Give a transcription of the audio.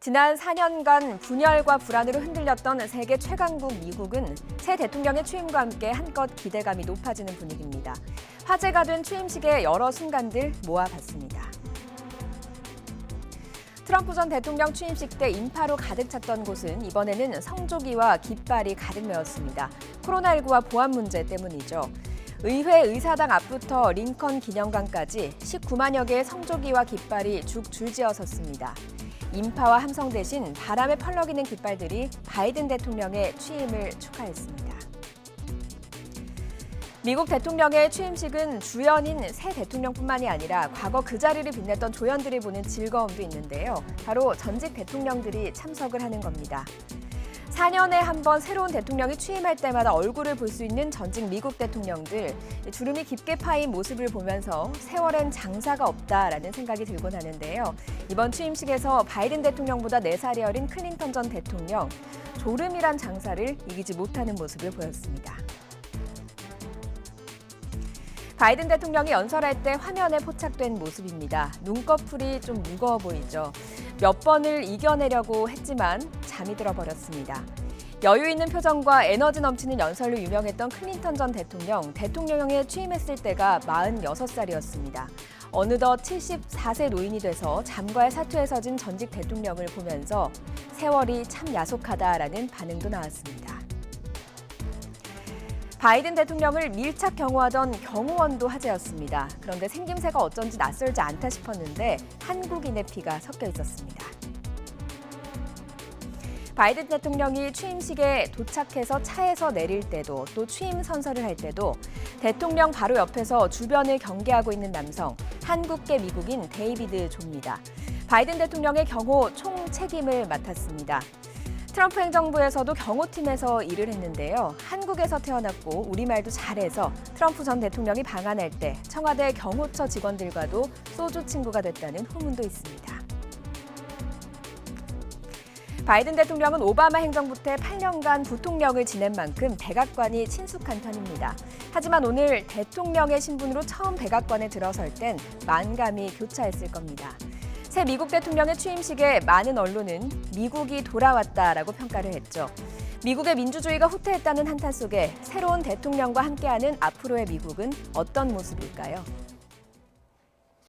지난 4년간 분열과 불안으로 흔들렸던 세계 최강국 미국은 새 대통령의 취임과 함께 한껏 기대감이 높아지는 분위기입니다. 화제가 된 취임식의 여러 순간들 모아봤습니다. 트럼프 전 대통령 취임식 때 인파로 가득 찼던 곳은 이번에는 성조기와 깃발이 가득 메웠습니다. 코로나19와 보안 문제 때문이죠. 의회 의사당 앞부터 링컨 기념관까지 19만여 개의 성조기와 깃발이 쭉 줄지어 섰습니다. 인파와 함성 대신 바람에 펄럭이는 깃발들이 바이든 대통령의 취임을 축하했습니다. 미국 대통령의 취임식은 주연인 새 대통령뿐만이 아니라 과거 그 자리를 빛냈던 조연들이 보는 즐거움도 있는데요. 바로 전직 대통령들이 참석을 하는 겁니다. 4년에 한 번 새로운 대통령이 취임할 때마다 얼굴을 볼 수 있는 전직 미국 대통령들, 주름이 깊게 파인 모습을 보면서 세월엔 장사가 없다라는 생각이 들곤 하는데요. 이번 취임식에서 바이든 대통령보다 4살이 어린 클린턴 전 대통령, 졸음이란 장사를 이기지 못하는 모습을 보였습니다. 바이든 대통령이 연설할 때 화면에 포착된 모습입니다. 눈꺼풀이 좀 무거워 보이죠. 몇 번을 이겨내려고 했지만 잠이 들어버렸습니다. 여유 있는 표정과 에너지 넘치는 연설로 유명했던 클린턴 전 대통령에 취임했을 때가 46살이었습니다. 어느덧 74세 노인이 돼서 잠과의 사투에 서진 전직 대통령을 보면서 세월이 참 야속하다라는 반응도 나왔습니다. 바이든 대통령을 밀착 경호하던 경호원도 화제였습니다. 그런데 생김새가 어쩐지 낯설지 않다 싶었는데 한국인의 피가 섞여 있었습니다. 바이든 대통령이 취임식에 도착해서 차에서 내릴 때도 또 취임 선서를 할 때도 대통령 바로 옆에서 주변을 경계하고 있는 남성, 한국계 미국인 데이비드 조입니다. 바이든 대통령의 경호 총 책임을 맡았습니다. 트럼프 행정부에서도 경호팀에서 일을 했는데요. 한국에서 태어났고 우리말도 잘해서 트럼프 전 대통령이 방한할 때 청와대 경호처 직원들과도 소주 친구가 됐다는 후문도 있습니다. 바이든 대통령은 오바마 행정부 때 8년간 부통령을 지낸 만큼 백악관이 친숙한 편입니다. 하지만 오늘 대통령의 신분으로 처음 백악관에 들어설 땐 만감이 교차했을 겁니다. 새 미국 대통령의 취임식에 많은 언론은 미국이 돌아왔다라고 평가를 했죠. 미국의 민주주의가 후퇴했다는 한탄 속에 새로운 대통령과 함께하는 앞으로의 미국은 어떤 모습일까요?